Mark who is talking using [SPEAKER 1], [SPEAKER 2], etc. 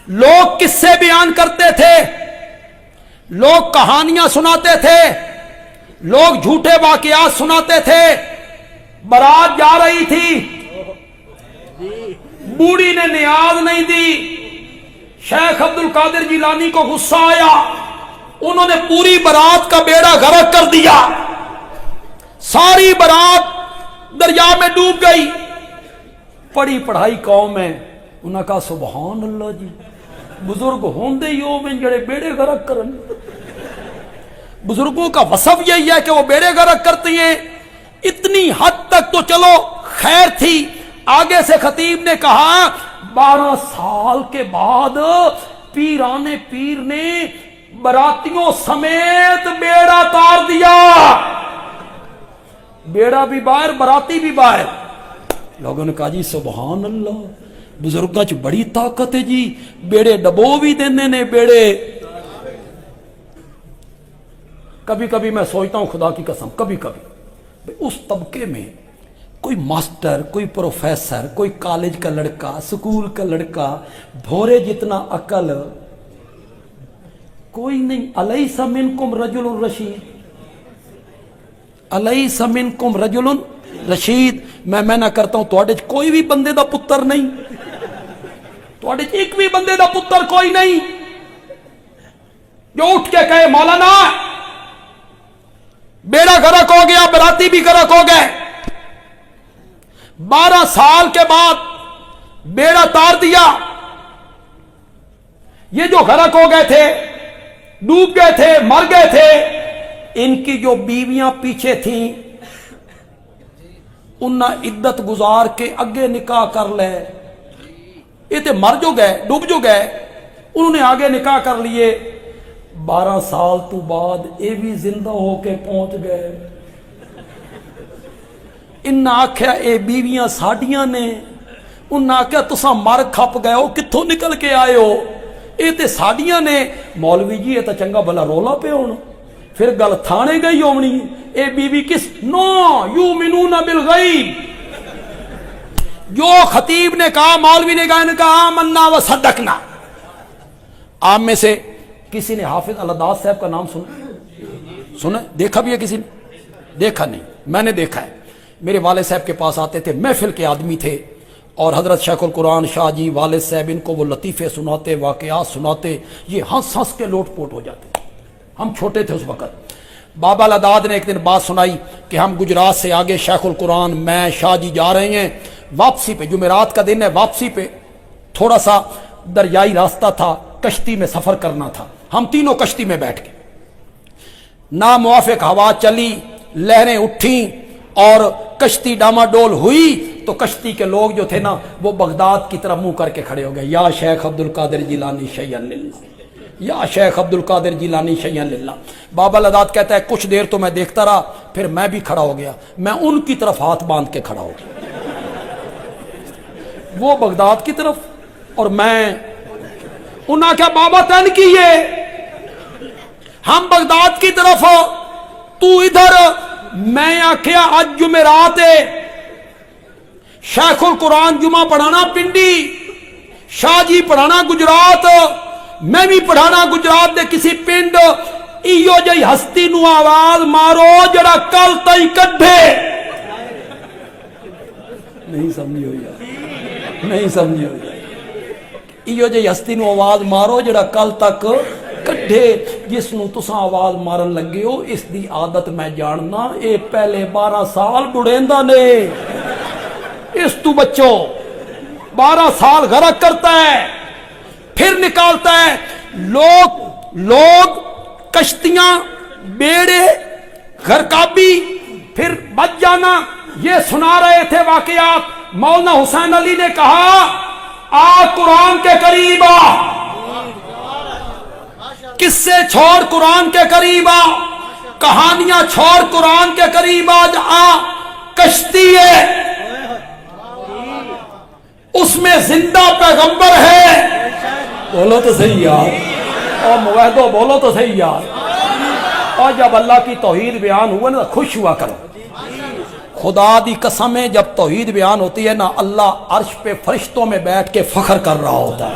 [SPEAKER 1] لوگ قصے بیان کرتے تھے، لوگ کہانیاں سناتے تھے، لوگ جھوٹے واقعات سناتے تھے۔ بارات جا رہی تھی، بوڑھی نے نیاز نہیں دی، شیخ عبد القادر جیلانی کو غصہ آیا، انہوں نے پوری بارات کا بیڑا غرق کر دیا، ساری بارات دریا میں ڈوب گئی۔ پڑھی پڑھائی قوم ہے، انہوں نے کہا سبحان اللہ جی، بزرگ ہوندے ہی ہو میں جڑے بیڑے غرق کرن۔ بزرگوں کا وصف یہی ہے کہ وہ بیڑے غرق کرتی ہیں۔ اتنی حد تک تو چلو خیر تھی، آگے سے خطیب نے کہا 12 سال کے بعد پیران پیر نے براتیوں سمیت بیڑا تار دیا، بیڑا بھی باہر براتی بھی باہر۔ لوگوں نے کہا جی سبحان اللہ، بزرگاں چ بڑی طاقت ہے جی، بیڑے ڈبو بھی دینے نے بیڑے۔ کبھی کبھی میں سوچتا ہوں خدا کی قسم، کبھی کبھی اس طبقے میں کوئی ماسٹر، کوئی پروفیسر، کوئی کالج کا لڑکا، سکول کا لڑکا، بھورے جتنا عقل کوئی نہیں۔ الیس منکم رجل رشید، الیس منکم رجل رشید۔ میں نہ کرتا ہوں تواڈے کوئی بھی بندے دا پتر نہیں، تواڈے ایک بھی بندے دا پتر کوئی نہیں جو اٹھ کے کہے مولانا بیڑا غرق ہو گیا، براتی بھی غرق ہو گئے۔ 12 سال کے بعد بیڑا تار دیا۔ یہ جو غرق ہو گئے تھے، ڈوب گئے تھے، مر گئے تھے، ان کی جو بیویاں پیچھے تھیں انہیں عدت گزار کے اگے نکاح کر لے۔ یہ تے مر جو گئے، ڈوب جو گئے، انہوں نے آگے نکاح کر لیے۔ 12 سال تو بعد یہ بھی زندہ ہو کے پہنچ گئے۔ انہاں آکھیا اے بیویاں ساڈیاں نے، انہاں آکھیا تساں مر کھپ گئے ہو، کتھوں نکل کے آئے ہو، اے تے ساڈیاں نے۔ مولوی جی یہ تو چنگا بھلا رولا پہ ہونا، پھر گل تھانے گئی ہونی۔ اے بیوی کس نو یؤمنون بالغیب، جو خطیب نے کہا، مولوی نے کہا، انہوں نے کہا آمنا و صدقنا۔ آپ میں سے کسی نے حافظ الداس صاحب کا نام سنا؟ دیکھا بھی ہے کسی نے؟ دیکھا نہیں، میں نے دیکھا ہے۔ میرے والد صاحب کے پاس آتے تھے، محفل کے آدمی تھے، اور حضرت شیخ القرآن شاہ جی والد صاحب ان کو وہ لطیفے سناتے، واقعات سناتے، یہ ہنس ہنس کے لوٹ پوٹ ہو جاتے۔ ہم چھوٹے تھے اس وقت۔ بابا لداد نے ایک دن بات سنائی کہ ہم گجرات سے آگے شیخ القرآن میں شاہ جی جا رہے ہیں، واپسی پہ جمعرات کا دن ہے، واپسی پہ تھوڑا سا دریائی راستہ تھا، کشتی میں سفر کرنا تھا۔ ہم تینوں کشتی میں بیٹھ گئے، ناموافق ہوا چلی، لہریں اٹھیں اور کشتی ڈاما ڈول ہوئی تو کشتی کے لوگ جو تھے نا وہ بغداد کی طرف منہ کر کے کھڑے ہو گئے، یا شیخ عبد القادر جیلانی شیئا للہ، یا شیخ عبد القادر جیلانی شیئا للہ۔ بابا لداد کہتا ہے کچھ دیر تو میں دیکھتا رہا، پھر میں بھی کھڑا ہو گیا، میں ان کی طرف ہاتھ باندھ کے کھڑا ہو گیا، وہ بغداد کی طرف اور میں۔ انہوں نے کہا بابا تین کیے، ہم بغداد کی طرف، تو ادھر۔ میں آکھیا آج جمعرات ہے، شیخ القرآن جمعہ پڑھانا پنڈی، شاہ جی پڑھانا گجرات، میں بھی پڑھانا گجرات دے کسی پنڈ۔ ایو جئی ہستی نو آواز مارو جڑا کل تئی کڈھے۔ نہیں سمجھی ہوئی یار، نہیں سمجھی ہوئی۔ ایو جئی ہستی نو آواز مارو جڑا کل تک کڈھے، جس نو تساں آواز مارن لگے ہو اس دی عادت میں جاننا، اے پہلے 12 سال بڑھیندا نے، اس تو بچو۔ 12 سال غرق کرتا ہے، پھر نکالتا ہے۔ لوگ کشتیاں، بیڑے، غرقابی، پھر بچ جانا، یہ سنا رہے تھے واقعات۔ مولانا حسین علی نے کہا آ قرآن کے قریب آ، کس سے چھوڑ قرآن کے قریب آ، کہانیاں چھوڑ قرآن کے قریب آ، کشتی ہے اس میں زندہ پیغمبر ہے۔ بولو تو صحیح یار، اور موحدو بولو تو صحیح یار۔ اور جب اللہ کی توحید بیان ہوئے نا خوش ہوا کرو، خدا دی قسم ہے جب توحید بیان ہوتی ہے نا اللہ عرش پہ فرشتوں میں بیٹھ کے فخر کر رہا ہوتا ہے۔